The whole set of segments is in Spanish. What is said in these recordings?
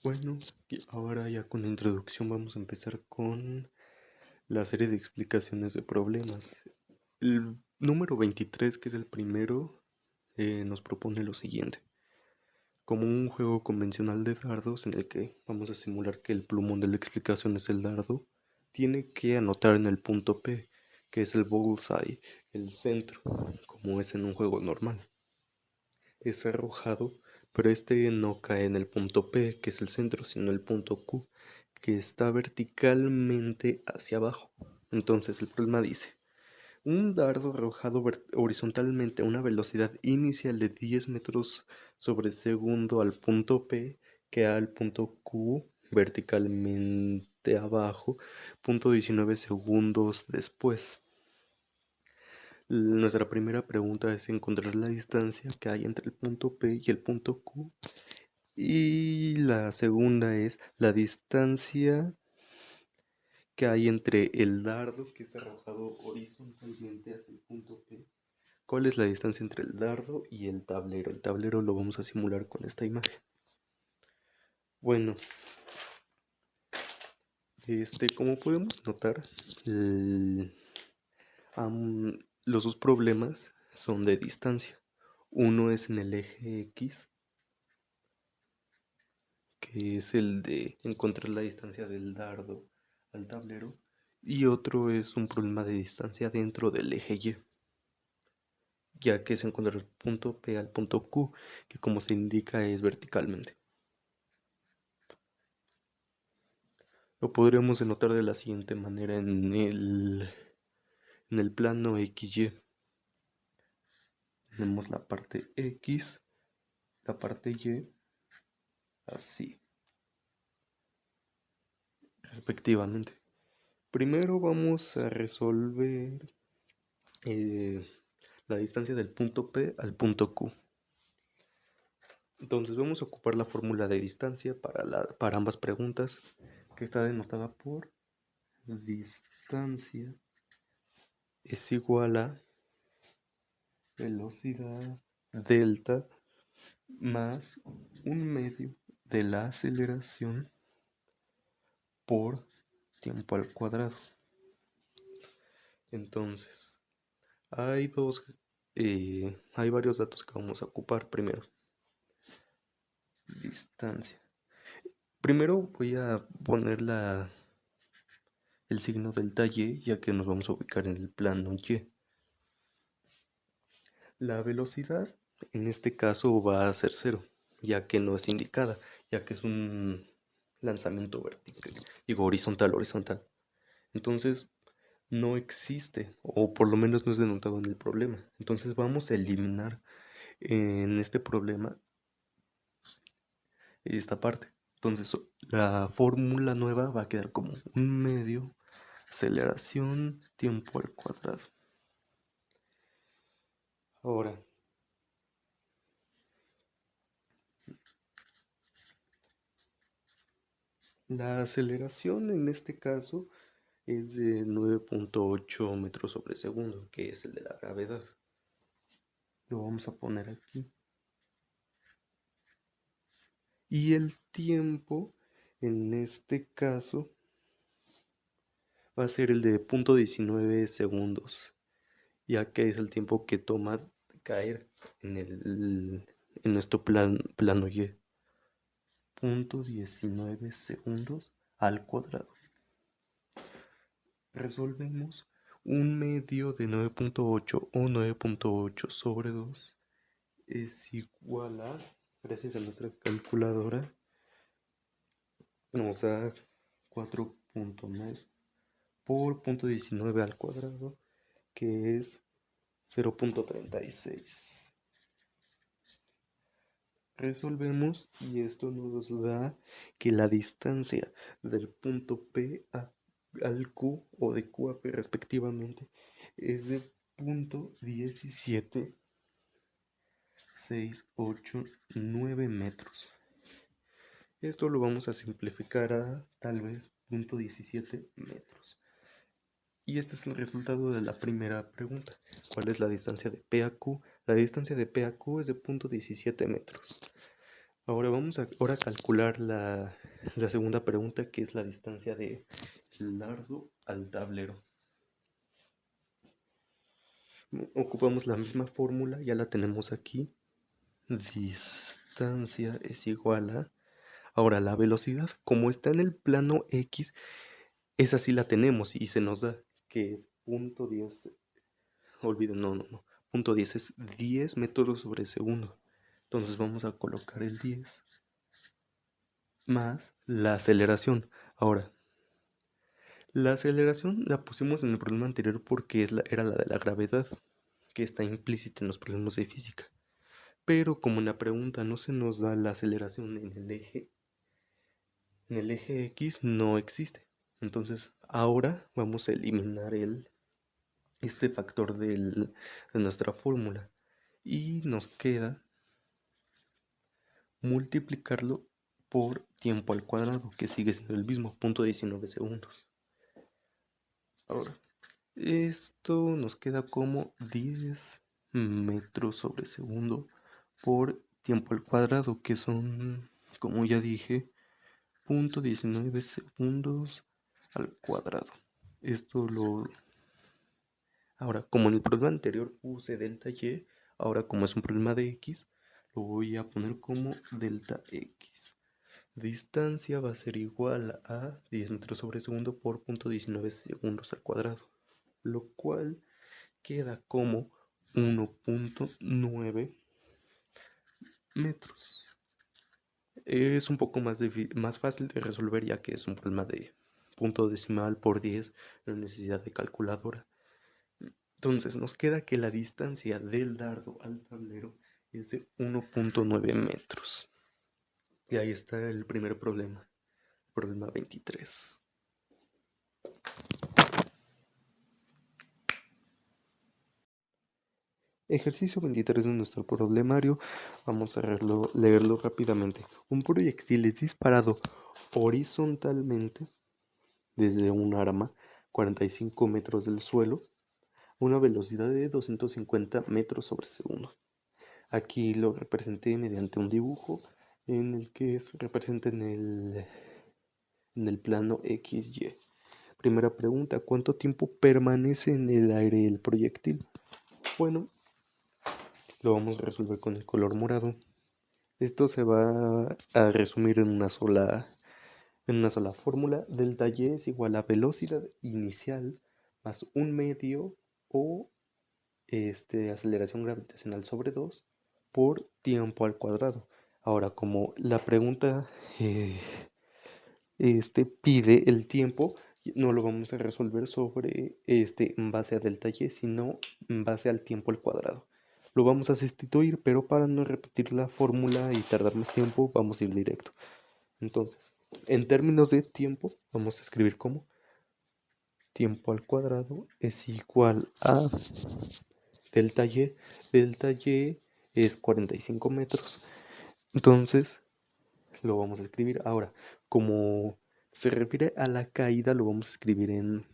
Bueno, y ahora ya con la introducción vamos a empezar con la serie de explicaciones de problemas. El número 23, que es el primero, nos propone lo siguiente. Como un juego convencional de dardos en el que vamos a simular que el plumón de la explicación es el dardo, tiene que anotar en el punto P, que es el bullseye, el centro, como es en un juego normal. Es arrojado, pero este no cae en el punto P, que es el centro, sino el punto Q, que está verticalmente hacia abajo. Entonces el problema dice, un dardo arrojado horizontalmente a una velocidad inicial de 10 metros sobre segundo al punto P, que al punto Q verticalmente abajo, punto 19 segundos después. Nuestra primera pregunta es encontrar la distancia que hay entre el punto P y el punto Q. Y la segunda es la distancia que hay entre el dardo que es arrojado horizontalmente hacia el punto P. ¿Cuál es la distancia entre el dardo y el tablero? El tablero lo vamos a simular con esta imagen. Bueno, como podemos notar, los dos problemas son de distancia. Uno es en el eje X, que es el de encontrar la distancia del dardo al tablero, y otro es un problema de distancia dentro del eje Y, ya que es encontrar el punto P al punto Q, que como se indica es verticalmente. Lo podríamos denotar de la siguiente manera en el plano XY. Tenemos la parte X, la parte Y, así, respectivamente. Primero vamos a resolver eh, la distancia del punto P al punto Q. Entonces vamos a ocupar la fórmula de distancia para ambas preguntas, que está denotada por distancia es igual a velocidad delta más un medio de la aceleración por tiempo al cuadrado. Entonces, hay hay varios datos que vamos a ocupar primero. Distancia. Primero voy a poner el signo delta Y, ya que nos vamos a ubicar en el plano Y. La velocidad en este caso va a ser cero, ya que no es indicada, ya que es un lanzamiento vertical, digo horizontal. Entonces no existe, o por lo menos no es denotado en el problema. Entonces vamos a eliminar en este problema esta parte. Entonces la fórmula nueva va a quedar como un medio aceleración tiempo al cuadrado. Ahora, la aceleración en este caso es de 9.8 metros sobre segundo, que es el de la gravedad. Lo vamos a poner aquí. Y el tiempo, en este caso, va a ser el de 0.19 segundos, ya que es el tiempo que toma caer en nuestro plano Y. 0.19 segundos al cuadrado. Resolvemos un medio de 9.8 o 9.8 sobre 2 es igual a, gracias a nuestra calculadora, nos da 4.9 por 0.19 al cuadrado, que es 0.36. Resolvemos y esto nos da que la distancia del punto P al Q o de Q a P respectivamente es de 0.17689 metros. Esto lo vamos a simplificar a tal vez 0.17 metros. Y este es el resultado de la primera pregunta. ¿Cuál es la distancia de P a Q? La distancia de P a Q es de 0.17 metros. Ahora vamos a calcular la segunda pregunta, que es la distancia del dardo al tablero. Ocupamos la misma fórmula, ya la tenemos aquí. Distancia es igual a... Ahora la velocidad, como está en el plano X, esa sí la tenemos y se nos da que es .10. Olviden, no. .10 es 10 metros sobre segundo. Entonces vamos a colocar el 10 más la aceleración. Ahora, la aceleración la pusimos en el problema anterior porque era la de la gravedad, que está implícita en los problemas de física. Pero como en la pregunta no se nos da la aceleración en el eje X no existe. Entonces ahora vamos a eliminar este factor de nuestra fórmula y nos queda multiplicarlo por tiempo al cuadrado, que sigue siendo el mismo, 19 segundos. Ahora, esto nos queda como 10 metros sobre segundo por tiempo al cuadrado, que son, como ya dije, 0.19 segundos al cuadrado. Ahora, como en el problema anterior puse delta y, ahora como es un problema de x, lo voy a poner como delta x. Distancia va a ser igual a 10 metros sobre segundo por 0.19 segundos al cuadrado, lo cual queda como 1.9 metros. Es un poco más fácil de resolver, ya que es un problema de punto decimal por 10, no necesidad de calculadora. Entonces nos queda que la distancia del dardo al tablero es de 1.9 metros. Y ahí está el primer problema, problema 23. Ejercicio 23 de nuestro problemario. Vamos a leerlo rápidamente. Un proyectil es disparado horizontalmente desde un arma 45 metros del suelo a una velocidad de 250 metros sobre segundo. Aquí lo representé mediante un dibujo en el que se representa en el plano XY. Primera pregunta, ¿cuánto tiempo permanece en el aire el proyectil? Bueno, lo vamos a resolver con el color morado. Esto se va a resumir en una sola fórmula. Delta Y es igual a velocidad inicial más un medio o aceleración gravitacional sobre 2 por tiempo al cuadrado. Ahora, como la pregunta pide el tiempo, no lo vamos a resolver en base a delta y, sino en base al tiempo al cuadrado. Lo vamos a sustituir, pero para no repetir la fórmula y tardar más tiempo, vamos a ir directo. Entonces, en términos de tiempo, vamos a escribir como tiempo al cuadrado es igual a delta y. Delta y es 45 metros. Entonces, lo vamos a escribir. Ahora, como se refiere a la caída, lo vamos a escribir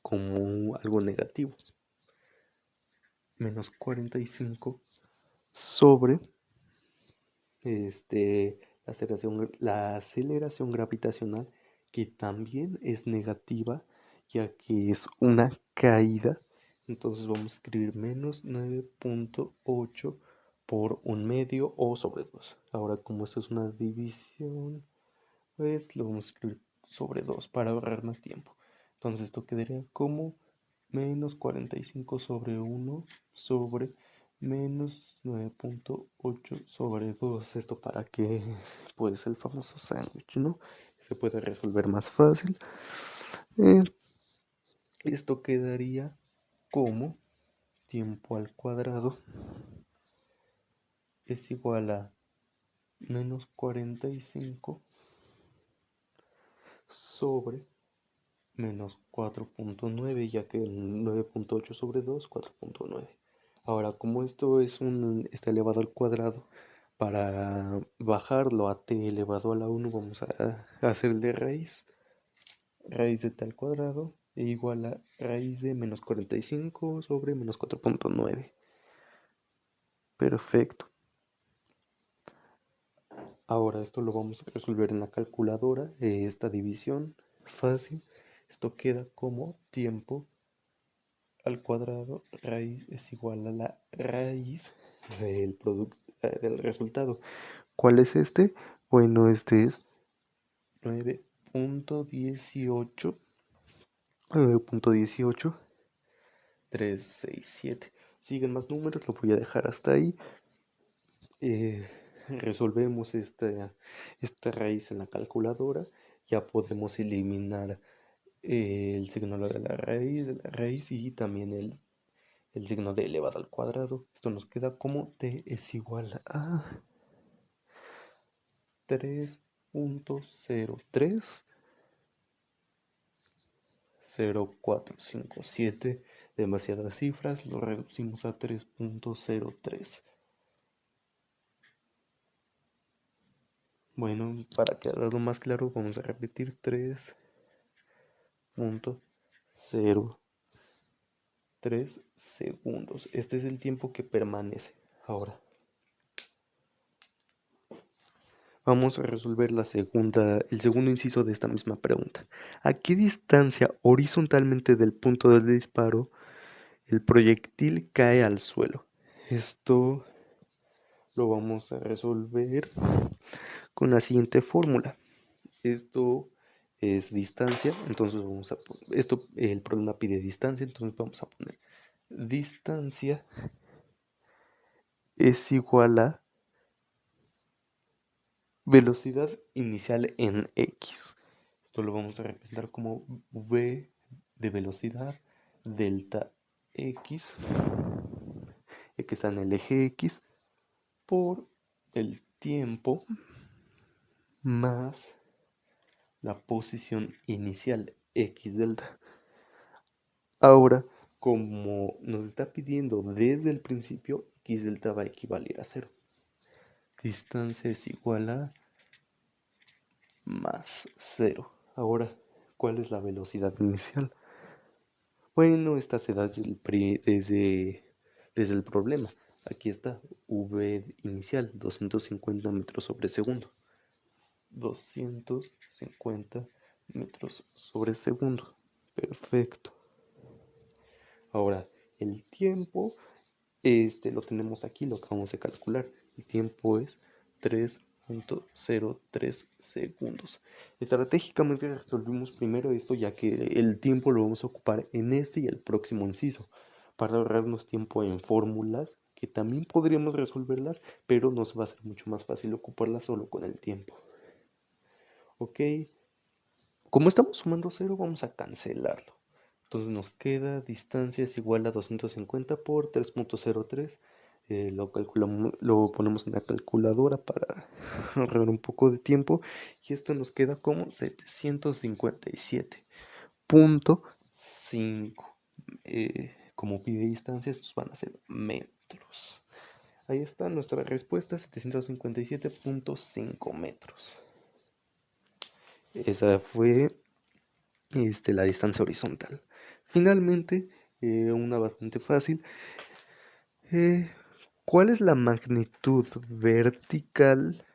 como algo negativo. Menos 45 sobre la aceleración gravitacional, que también es negativa, ya que es una caída. Entonces vamos a escribir menos 9.8 por un medio o sobre 2. Ahora, como esto es una división, pues lo vamos a escribir sobre 2 para ahorrar más tiempo. Entonces esto quedaría como menos 45 sobre 1 sobre menos 9.8 sobre 2. Esto para que, pues, el famoso sándwich, ¿no? Se puede resolver más fácil. Esto quedaría como tiempo al cuadrado es igual a menos 45 sobre menos 4.9, ya que el 9.8 sobre 2, 4.9. Ahora, como esto está elevado al cuadrado, para bajarlo a t elevado a la 1, vamos a hacer de raíz. Raíz de t al cuadrado e igual a raíz de menos 45 sobre menos 4.9. Perfecto. Ahora esto lo vamos a resolver en la calculadora, esta división fácil. Esto queda como tiempo al cuadrado raíz es igual a la raíz del del resultado. ¿Cuál es este? Bueno, este es 9.18 9.18367. Siguen más números, lo voy a dejar hasta ahí. Resolvemos esta raíz en la calculadora. Ya podemos eliminar el signo de la raíz y también el signo de elevado al cuadrado. Esto nos queda como t es igual a 3.030457. Demasiadas cifras, lo reducimos a 3.03. Bueno, para quedarlo más claro, vamos a repetir 3.03 segundos. Este es el tiempo que permanece. Ahora vamos a resolver el segundo inciso de esta misma pregunta. ¿A qué distancia horizontalmente del punto del disparo el proyectil cae al suelo? Esto lo vamos a resolver con la siguiente fórmula. Esto es distancia, entonces el problema pide distancia, entonces vamos a poner distancia es igual a velocidad inicial en x. Esto lo vamos a representar como v de velocidad delta x, que está en el eje x, por el tiempo más la posición inicial x delta. Ahora, como nos está pidiendo desde el principio, x delta va a equivaler a 0. Distancia es igual a más 0. Ahora, ¿cuál es la velocidad inicial? Bueno, esta se da desde el problema. Aquí está, v inicial, 250 metros sobre segundo. 250 metros sobre segundo. Perfecto. Ahora, el tiempo, lo tenemos aquí, lo acabamos de calcular. El tiempo es 3.03 segundos. Estratégicamente resolvimos primero esto, ya que el tiempo lo vamos a ocupar en este y el próximo inciso, para ahorrarnos tiempo en fórmulas, que también podríamos resolverlas, pero nos va a ser mucho más fácil ocuparlas solo con el tiempo. Ok, como estamos sumando 0, vamos a cancelarlo. Entonces nos queda distancia es igual a 250 por 3.03. Lo calculamos, lo ponemos en la calculadora para ahorrar un poco de tiempo. Y esto nos queda como 757.5. Como pide distancia, estos van a ser metros. Ahí está nuestra respuesta, 757.5 metros. Esa fue la distancia horizontal. Finalmente, una bastante fácil. ¿Cuál es la magnitud vertical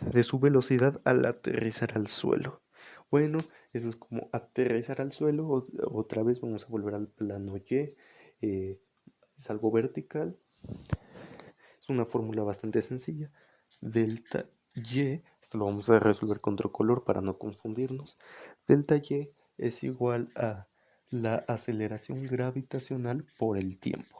de su velocidad al aterrizar al suelo? Bueno, eso es como aterrizar al suelo. Otra vez vamos a volver al plano Y. Es algo vertical. Es una fórmula bastante sencilla. Delta Y, esto lo vamos a resolver con otro color para no confundirnos. Delta Y es igual a la aceleración gravitacional por el tiempo.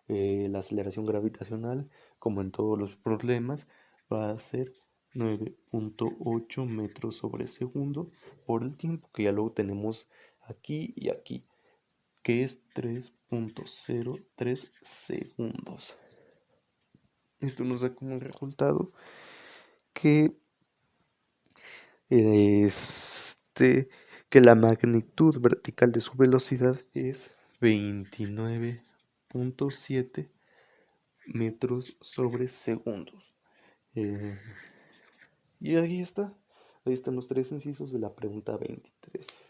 La aceleración gravitacional, como en todos los problemas, va a ser 9.8 metros sobre segundo por el tiempo, que ya lo tenemos aquí y aquí, que es 3.03 segundos. Esto nos da como resultado que que la magnitud vertical de su velocidad es 29.7 metros sobre segundos. Y ahí están los tres incisos de la pregunta 23.